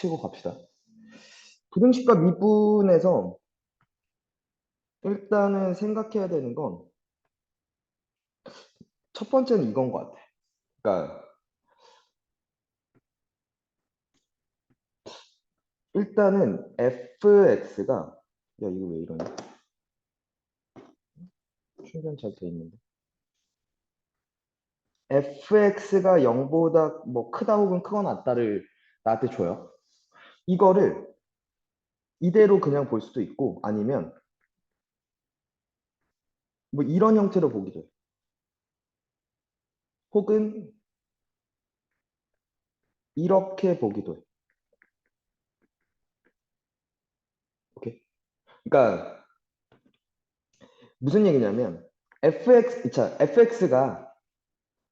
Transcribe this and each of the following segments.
치고 갑시다. 부등식과 미분에서 일단은 생각해야 되는 건 첫 번째는 이건 것 같아. 그러니까 일단은 fx가 야 이거 왜 이러냐? 충전 잘 돼 있는데. fx가 0보다 뭐 크다 혹은 크거나 같다를 나한테 줘요. 이거를 이대로 그냥 볼 수도 있고 아니면 뭐 이런 형태로 보기도 해. 혹은 이렇게 보기도 해. 오케이? 그러니까 무슨 얘기냐면 fx가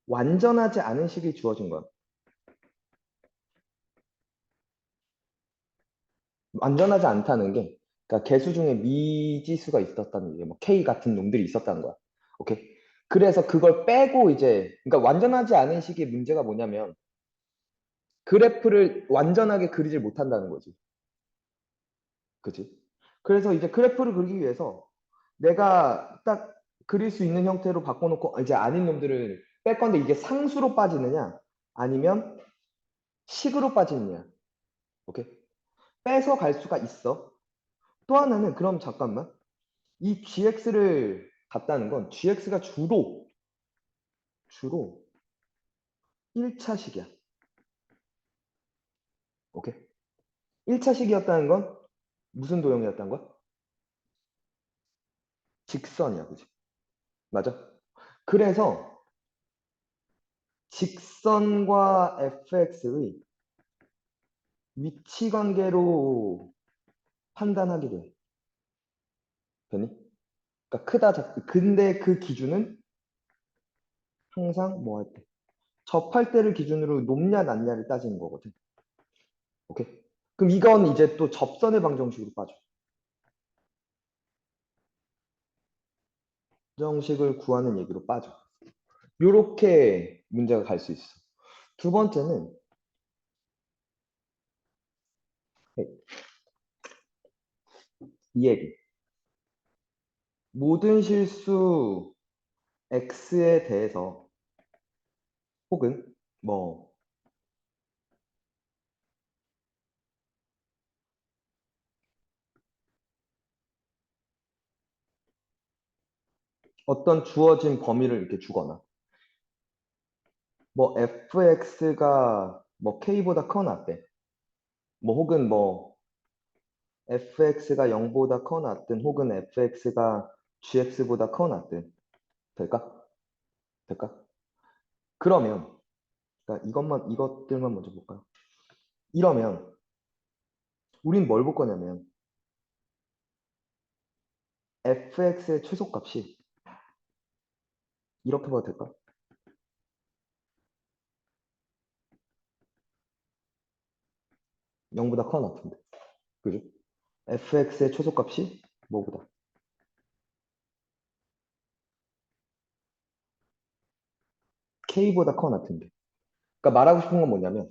완전하지 않은 식이 주어진 거야. 완전하지 않다는 게 그러니까 개수 중에 미지수가 있었다는 게 뭐 k 같은 놈들이 있었다는 거야. 오케이? 그래서 그걸 빼고 이제 그러니까 완전하지 않은 식의 문제가 뭐냐면 그래프를 완전하게 그리질 못한다는 거지. 그치? 그래서 이제 그래프를 그리기 위해서 내가 딱 그릴 수 있는 형태로 바꿔놓고 이제 아닌 놈들을 뺄 건데 이게 상수로 빠지느냐 아니면 식으로 빠지느냐. 오케이? 빼서 갈 수가 있어. 또 하나는 그럼 잠깐만. 이 gx를 갖다는 건 gx가 주로 1차식이야. 오케이? 1차식이었다는 건 무슨 도형이었다는 거야? 직선이야. 그지? 맞아? 그래서 직선과 fx의 위치 관계로 판단하게 돼. 되니? 그러니까 크다 작다. 근데 그 기준은 항상 뭐 할 때? 접할 때를 기준으로 높냐 낮냐를 따지는 거거든. 오케이? 그럼 이건 이제 또 접선의 방정식으로 빠져. 방정식을 구하는 얘기로 빠져. 요렇게 문제가 갈 수 있어. 두 번째는 이 얘기. 모든 실수 x에 대해서 혹은 뭐 어떤 주어진 범위를 이렇게 주거나 뭐 fx가 뭐 k보다 커나 같대. 뭐 혹은 뭐 fx가 0보다 커나 같든 혹은 fx가 gx보다 커나 같든 될까? 될까? 그러면 그러니까 이것들만 먼저 볼까요? 이러면 우린 뭘 볼 거냐면 fx의 최소값이 이렇게 봐도 될까? 0보다 커나 같은데. 그죠? fx의 최소값이 뭐보다? k보다 커나 같은데. 그러니까 말하고 싶은 건 뭐냐면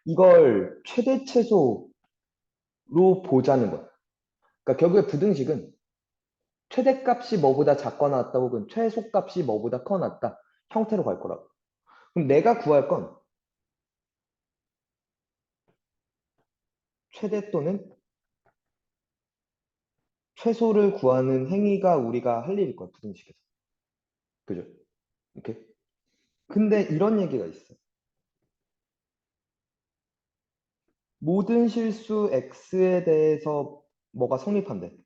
이걸 최대 최소로 보자는 거야. 그러니까 결국에 부등식은 최대값이 뭐보다 작거나 같다 혹은 최소값이 뭐보다 커나 같다 형태로 갈 거라고. 그럼 내가 구할 건 최대 또는 최소를 구하는 행위가 우리가 할 일일 거야, 부등식에서. 그죠? 오케이? 근데 이런 얘기가 있어. 모든 실수 x에 대해서 뭐가 성립한대.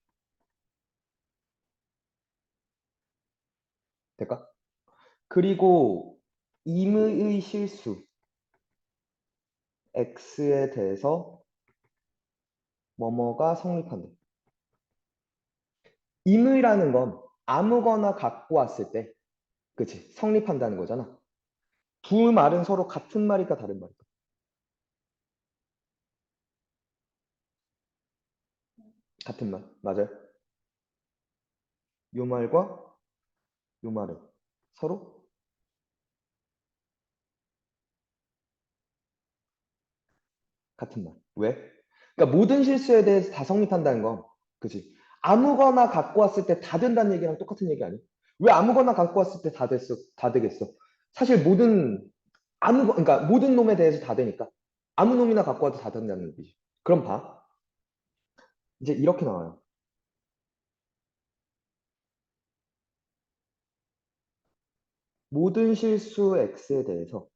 될까? 그리고 임의의 실수 x에 대해서 뭐뭐가 성립한대. 임의라는 건 아무거나 갖고 왔을 때, 그치? 성립한다는 거잖아. 두 말은 서로 같은 말일까 다른 말일까? 같은 말. 맞아요. 요 말과 요 말은 서로 같은 말. 왜? 그러니까 모든 실수에 대해서 다 성립한다는 건, 그지? 아무거나 갖고 왔을 때 다 된다는 얘기랑 똑같은 얘기 아니야? 왜 아무거나 갖고 왔을 때 다 됐어, 다 되겠어? 사실 그러니까 모든 놈에 대해서 다 되니까. 아무 놈이나 갖고 와도 다 된다는 얘기지. 그럼 봐. 이제 이렇게 나와요. 모든 실수 x에 대해서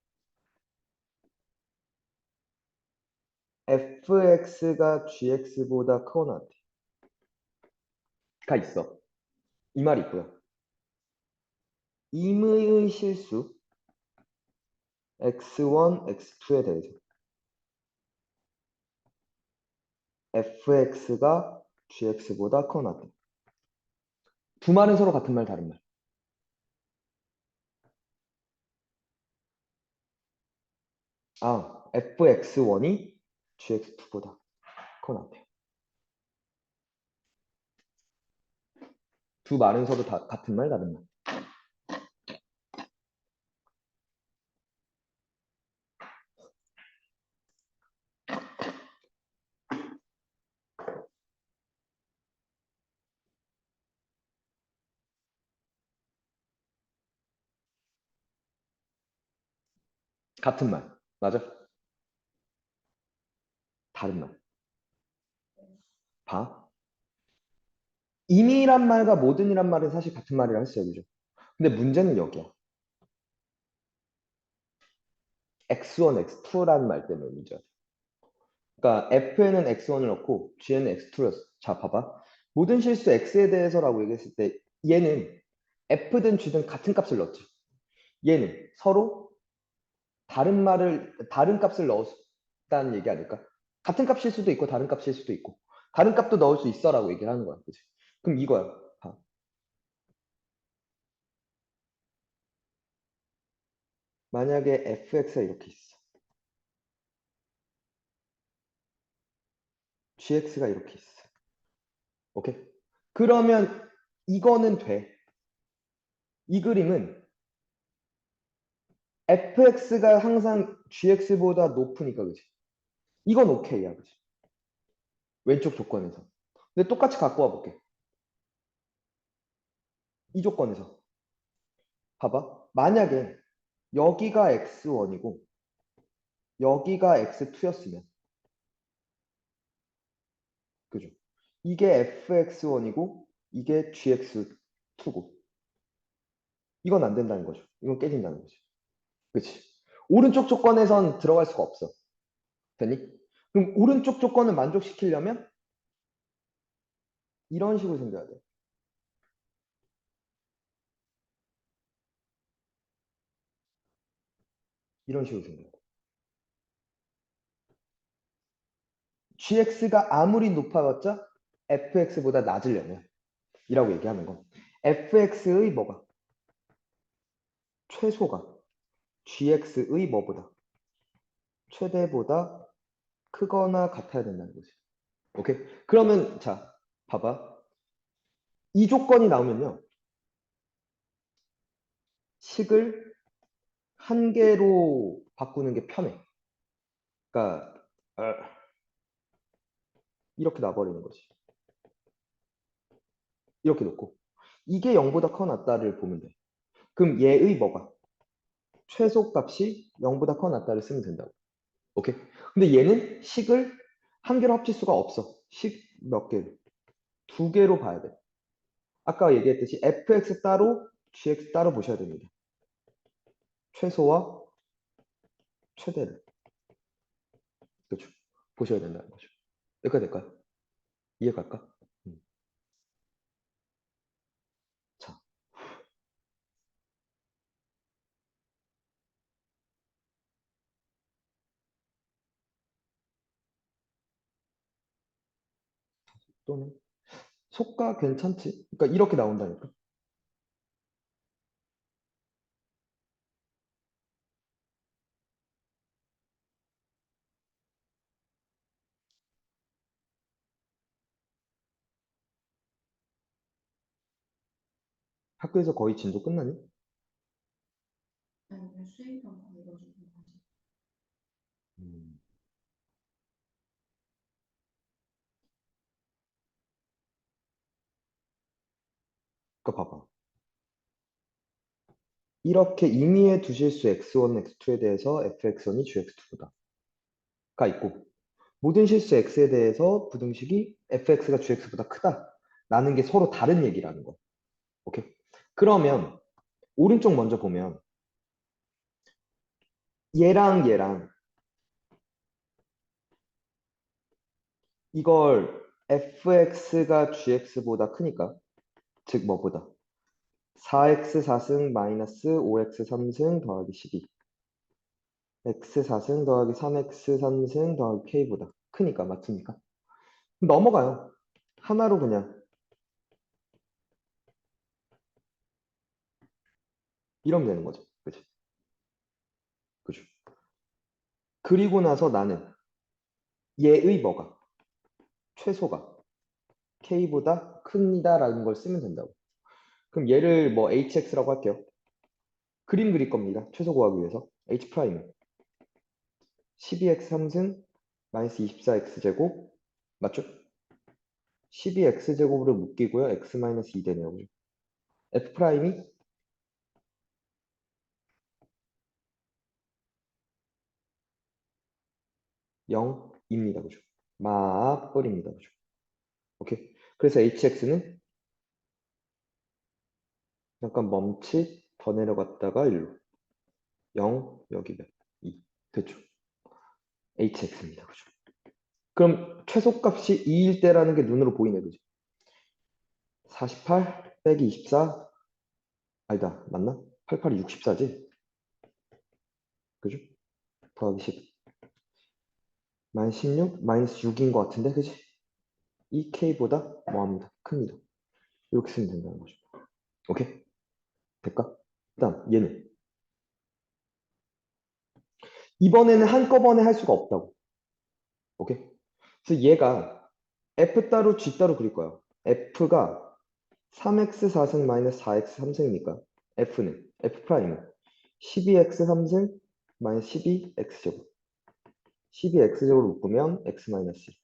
fx가 gx보다 크거나 같아. 가 있어. 이 말이 있고요. 임의의 실수 x1, x2에 대해서 fx가 gx보다 크거나 같아. 두 말은 서로 같은 말, 다른 말. 아, fx1이 gx2보다 크거나 같아. 두 말은 서로 다 같은 말, 다른 말. 같은 말. 맞아? 다른 말. 봐. 임이란 말과 모든이란 말은 사실 같은 말이라 했어요. 그죠? 근데 문제는 여기야. x1, x2라는 말 때문에 문제야. 그러니까 f에는 x1을 넣고 g는 x2였어. 자, 봐봐. 모든 실수 x에 대해서라고 얘기했을 때 얘는 f든 g든 같은 값을 넣었지. 얘는 서로 다른 값을 넣었다는 얘기 아닐까? 같은 값일 수도 있고 다른 값일 수도 있고 다른 값도 넣을 수 있어라고 얘기를 하는 거야. 그치? 그럼 이거야. 봐. 만약에 fx가 이렇게 있어. gx가 이렇게 있어. 오케이? 그러면 이거는 돼. 이 그림은 fx가 항상 gx보다 높으니까 그지? 이건 오케이야. 그지? 왼쪽 조건에서. 근데 똑같이 갖고 와볼게. 이 조건에서. 봐봐. 만약에 여기가 x1이고 여기가 x2였으면 그죠? 이게 fx1이고 이게 gx2고 이건 안 된다는 거죠. 이건 깨진다는 거지. 그치? 오른쪽 조건에선 들어갈 수가 없어. 되니? 그럼 오른쪽 조건을 만족시키려면 이런 식으로 생겨야 돼. 이런 식으로 생겨야 돼. gx가 아무리 높아봤자 fx보다 낮으려면 이라고 얘기하는 건 fx의 뭐가? 최소가 gx의 뭐보다? 최대보다 크거나 같아야 된다는 거지. 오케이? 그러면 자, 봐봐. 이 조건이 나오면요. 식을 한 개로 바꾸는 게 편해. 그러니까 이렇게 놔버리는 거지. 이렇게 놓고 이게 0보다 커 낫다를 보면 돼. 그럼 얘의 뭐가? 최소값이 0보다 커 낫다를 쓰면 된다고. 오케이? 근데 얘는 식을 한 개로 합칠 수가 없어. 식 몇 개로? 두 개로 봐야 돼. 아까 얘기했듯이 fx 따로 gx 따로 보셔야 됩니다. 최소와 최대를. 그렇죠? 보셔야 된다는 거죠. 여기까지 될까요? 이해갈까? 음. 자, 또는 속가 괜찮지? 그러니까 이렇게 나온다니까. 학교에서 거의 진도 끝나니? 음. 그거 봐봐. 이렇게 임의의 두 실수 x1, x2에 대해서 fx1이 gx2보다가 있고 모든 실수 x에 대해서 부등식이 fx가 gx보다 크다라는 게 서로 다른 얘기라는 거. 오케이? 그러면 오른쪽 먼저 보면 얘랑 이걸 fx가 gx보다 크니까 즉 뭐보다 4x 4승 마이너스 5x 3승 더하기 12 x 4승 더하기 3x 3승 더하기 k보다 크니까 맞습니까? 넘어가요. 하나로 그냥 이러면 되는 거죠. 그치? 그죠? 그리고 나서 나는 얘의 뭐가 최소가 k보다 큽니다라는 걸 쓰면 된다고. 그럼 얘를 뭐 hx라고 할게요. 그림 그릴 겁니다. 최소 구하기 위해서. h 프라임 12x 3승 마이너스 24x 제곱 맞죠? 12x 제곱으로 묶이고요. x 마이너스 2 되네요. 그죠? f 프라임이 0입니다. 그죠? 맞벌입니다. 그죠? 오케이. 그래서 hx는 잠깐 멈칫 더 내려갔다가 1로 0 여기 몇 2 됐죠? hx입니다. 그죠? 그럼 최소값이 2일 때라는 게 눈으로 보이네. 그죠? 48 빼기 24 아니다. 맞나? 88이 64지? 그죠? 더하기 10 마이너스 16 마이너스 6인 것 같은데 그지? 이 k보다 뭐합니다. 큽니다. 이렇게 쓰면 된다는 거죠. 오케이? 될까? 그다음 얘는 이번에는 한꺼번에 할 수가 없다고. 오케이? 그래서 얘가 f 따로 g 따로 그릴 거야. f가 3x 4승 마이너스 4x 3승이니까 f는 f 프라임은 12x 3승 마이너스 12x 제곱 12x 제곱을 묶으면 x 마이너스 1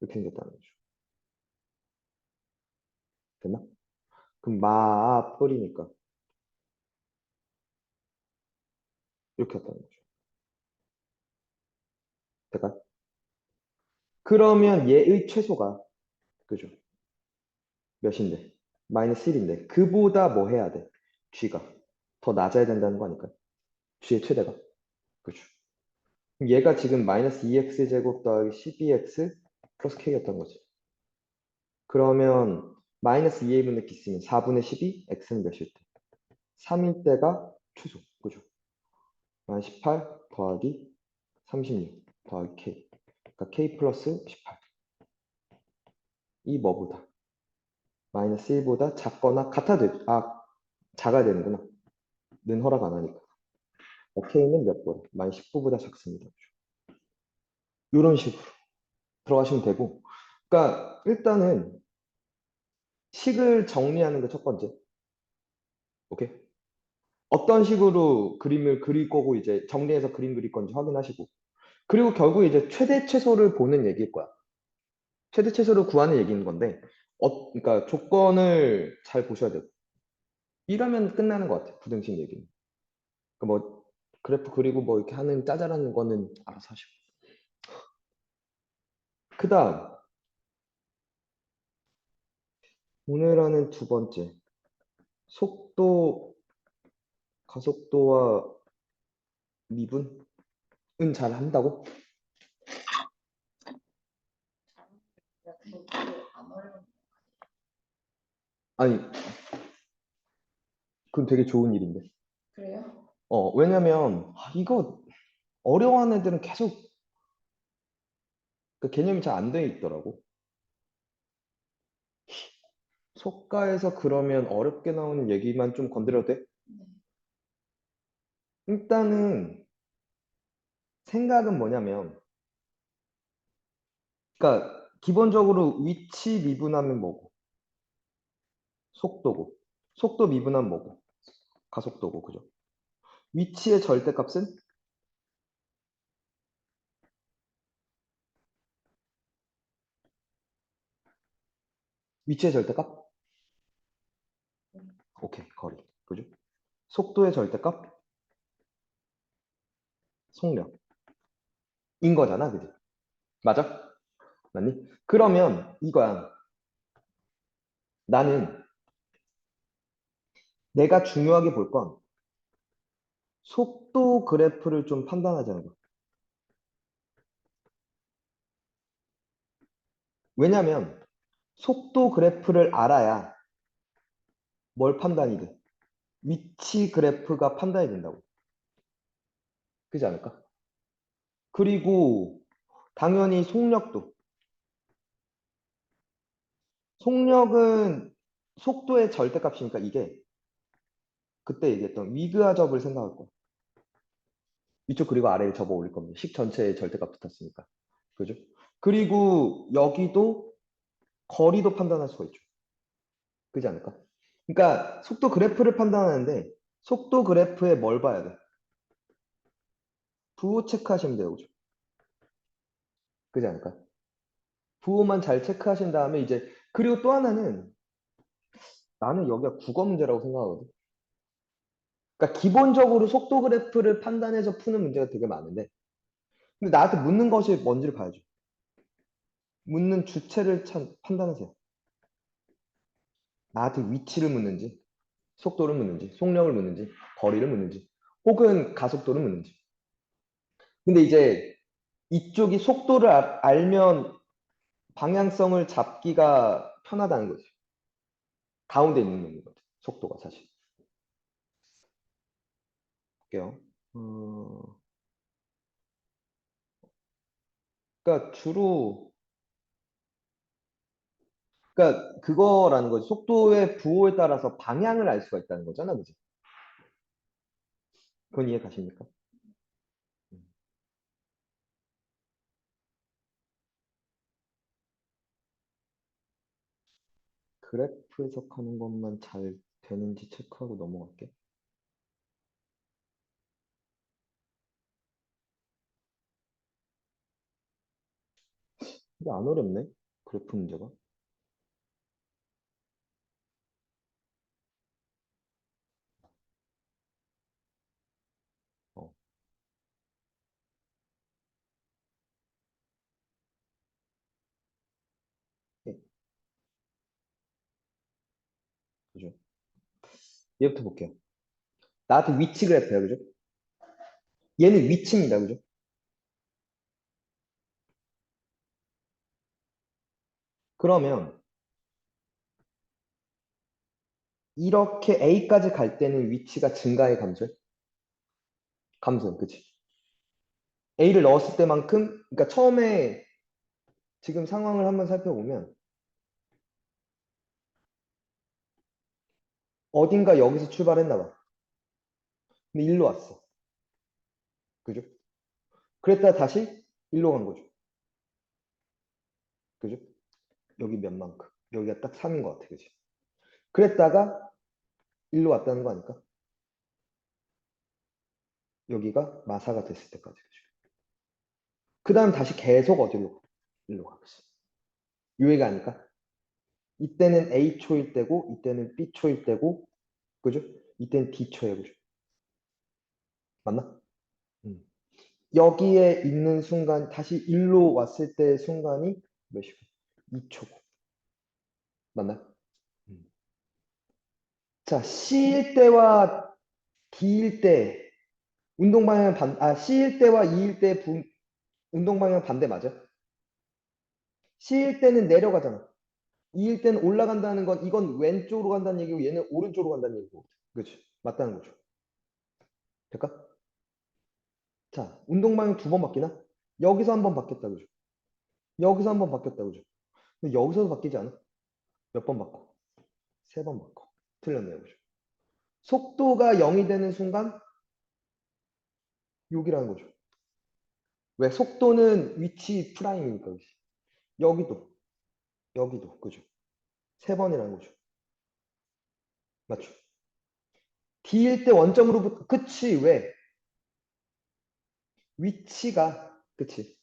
이렇게 생겼다는 거죠. 됐나? 그럼 맞벌이니까 이렇게 했다는 거죠. 될까? 그러면 얘의 최소가 그죠? 몇인데? 마이너스 1인데 그보다 뭐 해야 돼? g가 더 낮아야 된다는 거 아닐까요? g의 최대가 그죠? 그럼 얘가 지금 마이너스 2x 제곱 더하기 12x 플러스 k였던 거지. 그러면 마이너스 2a분의 b 쓰면 4분의 12 x는 몇일 때? 3일 때가 최소 그죠? 마이너스 18 더하기 36 더하기 k 그러니까 k 플러스 18 이 뭐보다 마이너스 1보다 작거나 작아야 되는구나. 는 허락 안 하니까. k는 몇 보다? 마이너스 19보다 작습니다. 이런 식으로 들어가시면 되고. 그러니까 일단은 식을 정리하는 게 첫 번째. 오케이? 어떤 식으로 그림을 그릴 거고 이제 정리해서 그림 그릴 건지 확인하시고. 그리고 결국 이제 최대 최소를 보는 얘기일 거야. 최대 최소를 구하는 얘기인 건데, 그러니까 조건을 잘 보셔야 돼요. 이러면 끝나는 것 같아요. 부등식 얘기는. 그뭐 그래프 그리고 뭐 이렇게 하는 짜잘한 거는 알아서 하시고. 그다음 오늘 하는 두 번째 속도 가속도와 미분은 잘 한다고? 아니 그건 되게 좋은 일인데. 그래요? 왜냐면 이거 어려워하는 애들은 계속 그 개념이 잘 안 돼 있더라고. 속가에서 그러면 어렵게 나오는 얘기만 좀 건드려도 돼? 네. 일단은 생각은 뭐냐면, 그러니까 기본적으로 위치 미분하면 뭐고? 속도고. 속도 미분하면 뭐고? 가속도고, 그죠? 위치의 절대값은 위치의 절대값? 오케이, 거리. 그죠? 속도의 절대값, 속력인 거잖아, 그지? 맞아? 맞니? 그러면 이거야. 나는 내가 중요하게 볼 건 속도 그래프를 좀 판단하자는 거야. 왜냐면 속도 그래프를 알아야 뭘 판단이 돼? 위치 그래프가 판단이 된다고. 그지 않을까? 그리고 당연히 속력도. 속력은 속도의 절대값이니까 이게 그때 얘기했던 위그아접을 생각할 거야. 위쪽 그리고 아래에 접어 올릴 겁니다. 식 전체의 절대값 붙었으니까. 그죠? 그리고 여기도 거리도 판단할 수가 있죠. 그지 않을까? 그러니까 속도 그래프를 판단하는데 속도 그래프에 뭘 봐야 돼? 부호 체크하시면 돼요. 그죠? 그지 않을까? 부호만 잘 체크하신 다음에 이제 그리고 또 하나는 나는 여기가 국어 문제라고 생각하거든. 그러니까 기본적으로 속도 그래프를 판단해서 푸는 문제가 되게 많은데 근데 나한테 묻는 것이 뭔지를 봐야죠. 묻는 주체를 판단하세요. 나한테 위치를 묻는지 속도를 묻는지 속력을 묻는지 거리를 묻는지 혹은 가속도를 묻는지. 근데 이제 이쪽이 속도를 알면 방향성을 잡기가 편하다는 거죠. 가운데 있는 놈인 거죠. 속도가 사실. 볼게요. 그러니까 주로 그러니까 그거라는 거지. 속도의 부호에 따라서 방향을 알 수가 있다는 거잖아, 그지? 그건 이해 가십니까? 음. 그래프 해석하는 것만 잘 되는지 체크하고 넘어갈게. 이게 안 어렵네. 그래프 문제가. 어, 예, 그죠? 얘부터 볼게요. 나한테 위치 그래프야, 그죠? 얘는 위치입니다, 그죠? 그러면 이렇게 A까지 갈 때는 위치가 증가해, 감소해? 감소해, 그치? A를 넣었을 때만큼, 그러니까 처음에 지금 상황을 한번 살펴보면 어딘가 여기서 출발했나 봐. 근데 일로 왔어. 그죠? 그랬다가 다시 일로 간 거죠. 그죠? 여기 몇만큼. 여기가 딱 3인 것 같아, 그지? 그랬다가 일로 왔다는 거 아닐까? 여기가 마사가 됐을 때까지. 그죠? 그 다음 다시 계속 어디로 가? 일로 가고 있어. 요 얘기 아닐까? 이때는 A초일 때고, 이때는 B초일 때고, 그죠? 이때는 D초예요, 그죠? 맞나? 음. 여기에 있는 순간, 다시 일로 왔을 때 순간이 몇이고? 2초고. 맞나? 음. 자, C일 때와 D일 때, 운동 방향 C일 때와 E일 때 운동 방향 반대 맞아? C일 때는 내려가잖아. E일 때는 올라간다는 건 이건 왼쪽으로 간다는 얘기고 얘는 오른쪽으로 간다는 얘기고. 그렇지? 맞다는 거죠. 될까? 자, 운동 방향 두 번 바뀌나? 여기서 한 번 바뀌었다, 그죠? 여기서 한 번 바뀌었다, 그죠? 근데 여기서도 바뀌지 않아? 몇 번 바꿔? 세 번 바꿔. 틀렸네요, 그죠? 속도가 0이 되는 순간 여기라는 거죠. 왜? 속도는 위치 프라임이니까, 그지? 여기도, 여기도, 그죠? 세 번이라는 거죠. 맞죠? D일 때 원점으로부터, 그치, 왜? 위치가, 그치?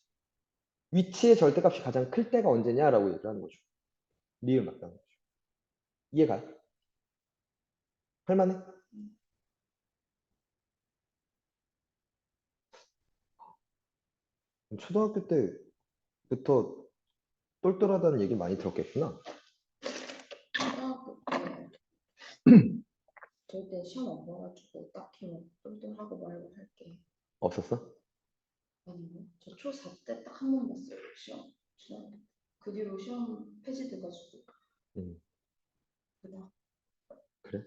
위치의 절대값이 가장 클 때가 언제냐라고 얘기를 하는 거죠. 리을 맞다는 거죠. 이해가? 할만해? 초등학교 때부터 똘똘하다는 얘기 많이 들었겠구나. 초등학교 때 절대 시험 안 봐가지고 딱히 뭐 똘똘하고 말고 할게. 없었어? 아니요. 저 초4 때 딱 한 번 봤어요. 시험. 시험. 그 뒤로 시험 폐지돼가지고. 음, 그냥 그래?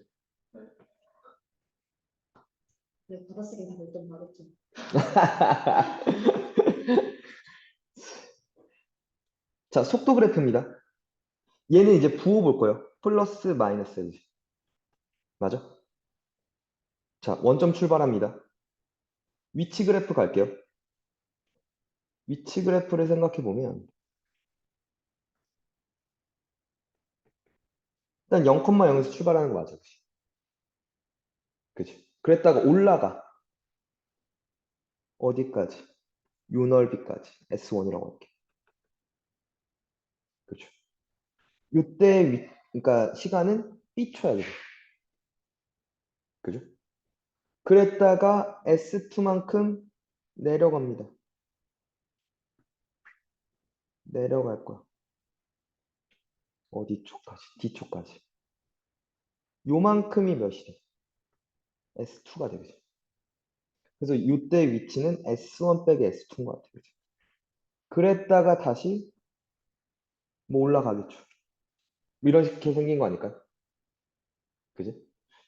네, 받아쓰기 다 몇 점 받았죠. 자, 속도 그래프입니다. 얘는 이제 부호 볼 거예요. 플러스 마이너스. 맞아? 자, 원점 출발합니다. 위치 그래프 갈게요. 위치 그래프를 생각해 보면 일단 0,0에서 출발하는 거 맞아. 그치? 그치? 그랬다가 올라가. 어디까지? 요 넓이까지. S1이라고 할게. 그렇죠. 요때 그러니까 시간은 B초야. 그죠? 그죠? 그랬다가 S2만큼 내려갑니다. 내려갈 거야. 어디 초까지? D초까지. 요만큼이 몇이래? S2가 되겠죠. 그래서 이때 위치는 S1 빼기 S2인 것 같아요. 그죠? 그랬다가 다시 뭐 올라가겠죠. 이렇게 생긴 거 아닐까요? 그지?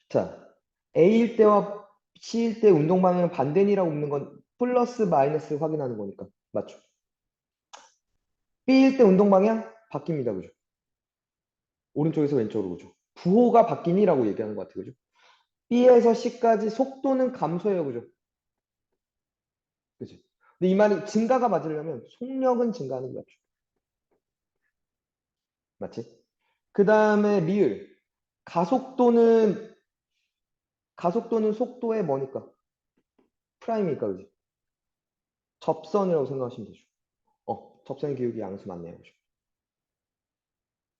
자, A일 때와 C일 때 운동 방향 반대니라고 묻는 건 플러스 마이너스 확인하는 거니까. 맞죠? B일 때 운동 방향 바뀝니다. 그죠? 오른쪽에서 왼쪽으로 그죠? 부호가 바뀌니라고 얘기하는 것 같아요. 그죠? B에서 C까지 속도는 감소해요. 그죠? 그지? 근데 이 말이 증가가 맞으려면 속력은 증가하는 거 맞죠? 맞지? 그 다음에 리을. 가속도는 속도의 뭐니까? 프라임이니까 그지? 접선이라고 생각하시면 되죠. 접선의 기울기 양수 맞네요. 그죠?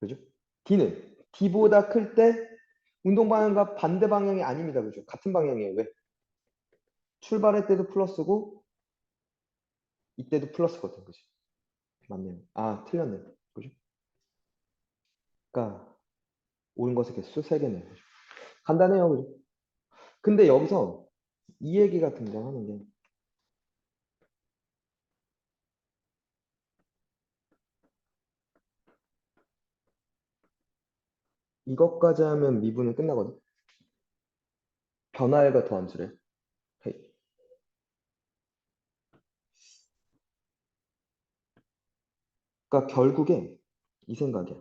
그죠? D는 D보다 클 때 운동 방향과 반대 방향이 아닙니다. 그죠? 같은 방향이에요. 왜? 출발할 때도 플러스고 이때도 플러스거든. 그죠? 맞네요. 아, 틀렸네요. 그죠? 그러니까 옳은 것의 개수 3개네요. 그죠? 간단해요. 그죠? 근데 여기서 이 얘기가 등장하는 게 이것까지 하면 미분은 끝나거든. 변화율과 더함수래. 헤이. 그러니까 결국에 이 생각이야.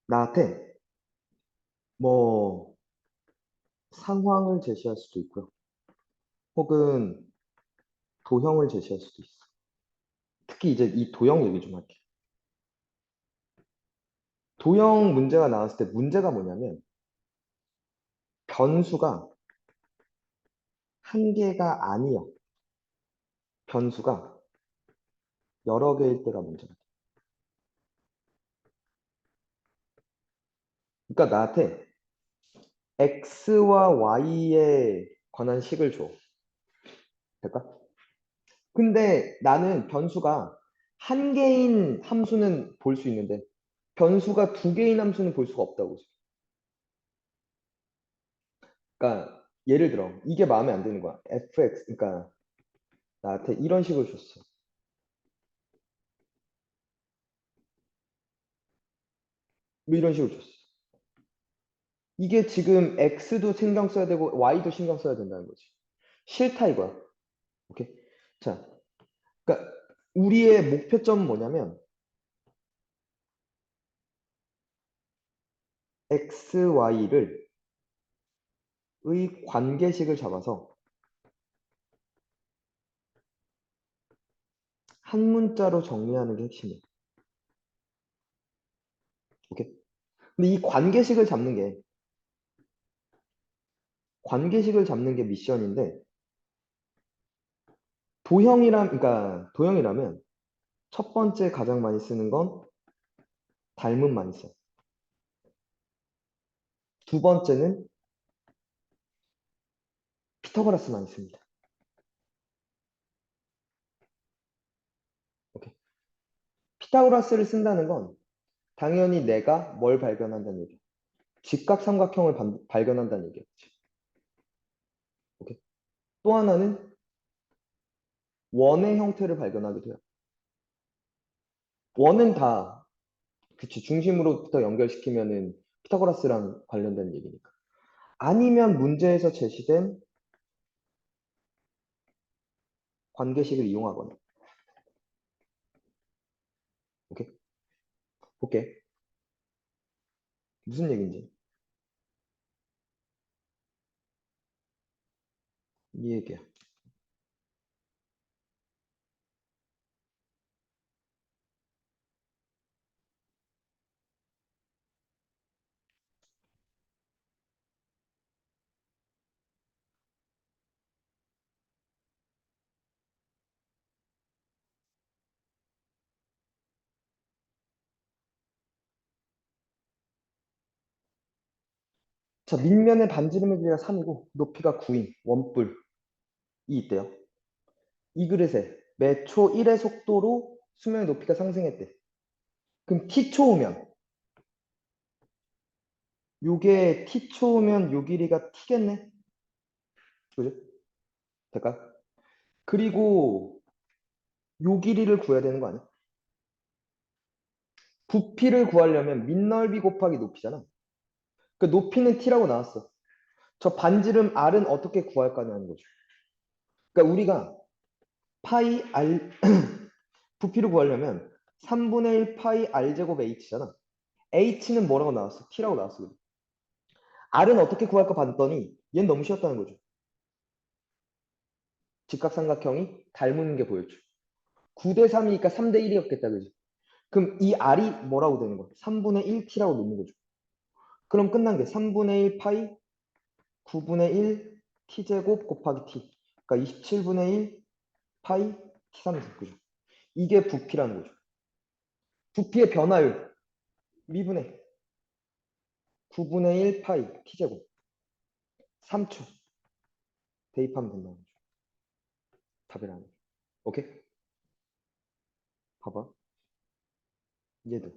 나한테 뭐 상황을 제시할 수도 있고요. 혹은 도형을 제시할 수도 있어. 특히 이제 이 도형 얘기 좀 할게. 도형 문제가 나왔을 때 문제가 뭐냐면 변수가 한 개가 아니야. 변수가 여러 개일 때가 문제가 돼. 그러니까 나한테 x와 y에 관한 식을 줘. 될까? 근데 나는 변수가 한 개인 함수는 볼 수 있는데 변수가 두 개인 함수는 볼 수가 없다고. 그러니까 예를 들어 이게 마음에 안 드는 거야. fx 그러니까 나한테 이런 식을 줬어. 뭐 이런 식으로 줬어. 이게 지금 x도 신경 써야 되고 y도 신경 써야 된다는 거지. 싫다 이거야. 오케이. 자, 그러니까 우리의 목표점은 뭐냐면 x, y를 의 관계식을 잡아서 한 문자로 정리하는 게 핵심이에요. 오케이. 근데 이 관계식을 잡는 게 미션인데 도형이라면 첫 번째 가장 많이 쓰는 건 닮음 많이 써. 두 번째는 피타고라스만 있습니다. 오케이. 피타고라스를 쓴다는 건 당연히 내가 뭘 발견한다는 얘기야. 직각삼각형을 발견한다는 얘기였지. 오케이. 또 하나는 원의 형태를 발견하기도 해요. 원은 다 그치 중심으로부터 연결시키면은 피타고라스랑 관련된 얘기니까. 아니면 문제에서 제시된 관계식을 이용하거나. 오케이. 볼게. 무슨 얘기인지. 이 얘기야. 자, 밑면의 반지름의 길이가 3이고 높이가 9인 원뿔이 있대요. 이 그릇에 매초 1의 속도로 수면의 높이가 상승했대. 그럼 t초우면 요게 t초우면 요 길이가 t겠네? 그죠? 될까? 그리고 요 길이를 구해야 되는 거 아니야? 부피를 구하려면 밑넓이 곱하기 높이잖아. 그 높이는 t라고 나왔어. 저 반지름 r은 어떻게 구할 거냐는 거죠. 그러니까 우리가 파이 r 부피를 구하려면 3분의 1 파이 r제곱 h잖아. h는 뭐라고 나왔어? t라고 나왔어. r은 어떻게 구할까 봤더니 얘는 너무 쉬웠다는 거죠. 직각삼각형이 닮은 게 보였죠. 9대 3이니까 3대 1이었겠다. 그지? 그럼 이 r이 뭐라고 되는 거야? 3분의 1t라고 놓는 거죠. 그럼 끝난 게 3분의 1 파이 9분의 1 t제곱 곱하기 t. 그러니까 27분의 1 파이 t3제곱. 그죠? 이게 부피라는 거죠. 부피의 변화율 미분의 9분의 1 파이 t제곱 3초 대입하면 된다는 거죠. 답이라는 거죠. 오케이? 봐봐. 얘도.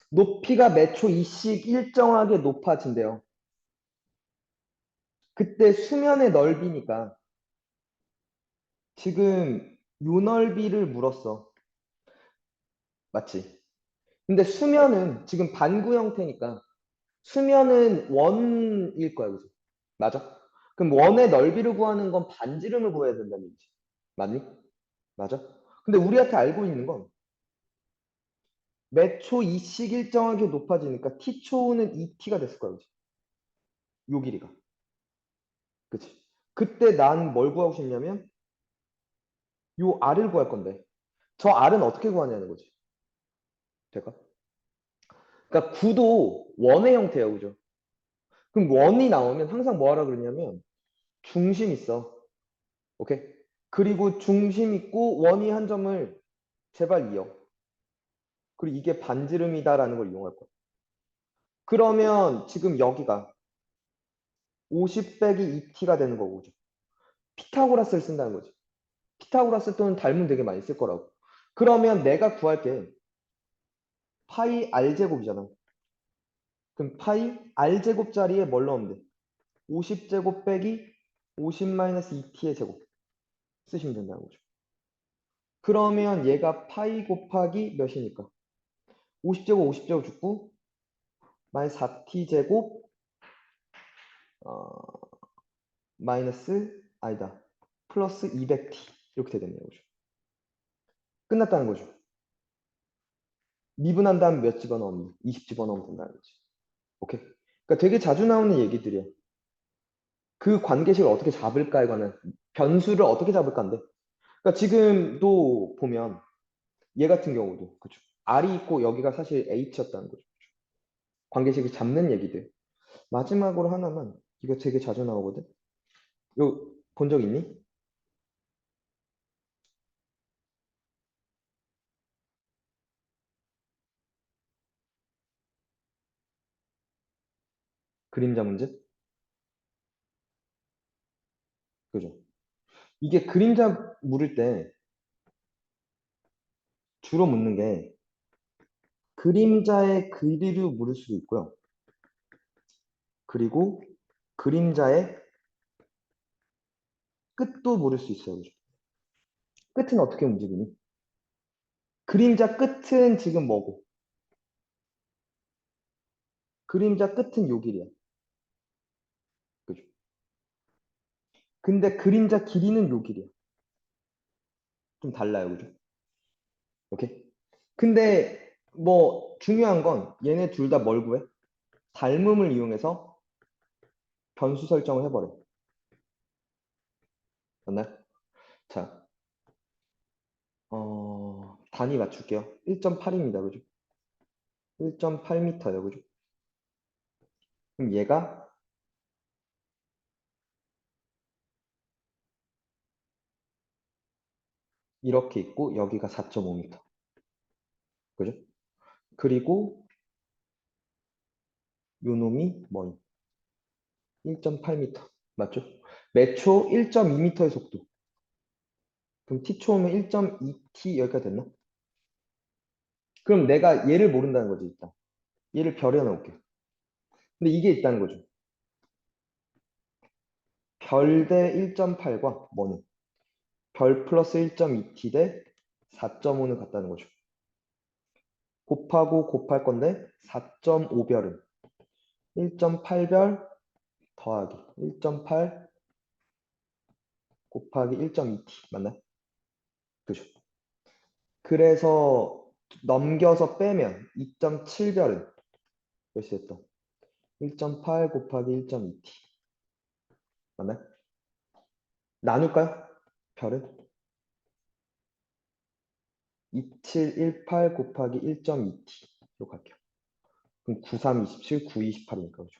높이가 매초 2씩 일정하게 높아진대요. 그때 수면의 넓이니까 지금 요 넓이를 물었어. 맞지? 근데 수면은 지금 반구 형태니까 수면은 원일 거야. 그죠? 맞아? 그럼 원의 넓이를 구하는 건 반지름을 구해야 된다는 얘기지. 맞니? 맞아? 근데 우리한테 알고 있는 건 매초 2씩 일정하게 높아지니까 t초는 2t가 됐을 거야. 그지? 요 길이가. 그치? 그때 난 뭘 구하고 싶냐면 요 r을 구할 건데 저 r은 어떻게 구하냐는 거지. 될까? 그러니까 구도 원의 형태예요. 그죠? 그럼 원이 나오면 항상 뭐 하라 그러냐면 중심 있어. 오케이? 그리고 중심 있고 원이 한 점을 제발 이어. 그리고 이게 반지름이다라는 걸 이용할 거야. 그러면 지금 여기가 50 빼기 2t가 되는 거고. 그죠? 피타고라스를 쓴다는 거지. 피타고라스 또는 닮은 되게 많이 쓸 거라고. 그러면 내가 구할 게 파이 r제곱이잖아. 그럼 파이 r제곱 자리에 뭘 넣으면 돼? 50제곱 빼기 50 마이너스 2t의 제곱 쓰시면 된다는 거죠. 그러면 얘가 파이 곱하기 몇이니까? 50제곱 50제곱 죽고 마이너스 4t제곱 마이너스 아니다. 플러스 200t 이렇게 되겠네요. 그죠? 끝났다는 거죠. 미분한 다음 몇 집어넣으면 20 집어넣으면 된다는 거지. 오케이? 그러니까 되게 자주 나오는 얘기들이야. 그 관계식을 어떻게 잡을까에 관한 변수를 어떻게 잡을까인데. 그러니까 지금도 보면 얘 같은 경우도 그죠. R이 있고 여기가 사실 H였다는 거죠. 관계식을 잡는 얘기들. 마지막으로 하나만 이거 되게 자주 나오거든. 이거 본 적 있니? 그림자 문제? 그죠? 이게 그림자 물을 때 주로 묻는 게 그림자의 길이를 물을 수도 있고요. 그리고 그림자의 끝도 물을 수 있어요. 그죠? 끝은 어떻게 움직이니? 그림자 끝은 지금 뭐고? 그림자 끝은 요 길이야. 그죠? 근데 그림자 길이는 요 길이야. 좀 달라요. 그죠? 오케이? 근데 뭐 중요한 건 얘네 둘 다 뭘 구해? 닮음을 이용해서 변수 설정을 해버려. 맞나요? 자, 단위 맞출게요. 1.8입니다. 그죠? 1.8m예요. 그죠? 그럼 얘가 이렇게 있고 여기가 4.5m. 그죠? 그리고 요 놈이 뭐니? 1.8m. 맞죠? 매초 1.2m의 속도. 그럼 t초 오면 1.2t 여기까지 됐나? 그럼 내가 얘를 모른다는 거지, 일단. 얘를 별에 넣을게. 근데 이게 있다는 거죠. 별 대 1.8과 뭐는? 별 플러스 1.2t 대 4.5는 같다는 거죠. 곱하고 곱할 건데 4.5별은 1.8별 더하기 1.8 곱하기 1.2t 맞나요? 그죠? 그래서 넘겨서 빼면 2.7별은 몇이 됐다? 1.8 곱하기 1.2t 맞나요? 나눌까요? 별은 2718 곱하기 1.2t 이렇게 할게요. 그럼 93, 27, 9, 28이니까 그죠?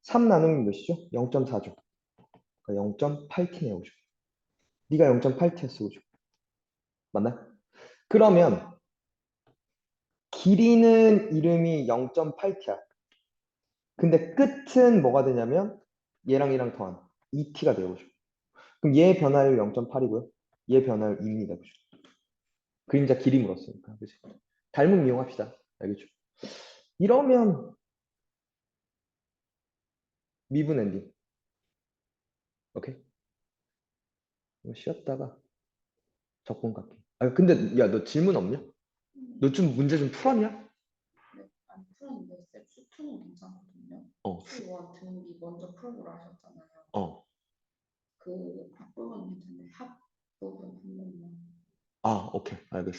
3 나누면 몇이죠? 0.4죠. 그러니까 0.8t네요. 그죠? 네가 0.8t였어. 그죠? 맞나? 그러면 길이는 이름이 0.8t야. 근데 끝은 뭐가 되냐면 얘랑 얘랑 더한 2t가 되요. 그죠? 그럼 얘 변화율 0.8이고요. 얘 변화율 2입니다. 그죠? 그림자 길이 물었으니까. 그죠? 닮음 이용합시다. 알겠죠? 이러면 미분 엔딩. 오케이? 쉬었다가 적분 깎기. 아 근데 야 너 질문 없냐? 너 좀 문제 좀 풀었냐? 네, 안 풀었는데 쌤 수투는 괜찮거든요. 어, 수원 등비 먼저 풀어보라 하셨잖아요. 어. 그 앞부분 괜찮은데 합 부분 한 번만. 아, 오케이. 알겠어.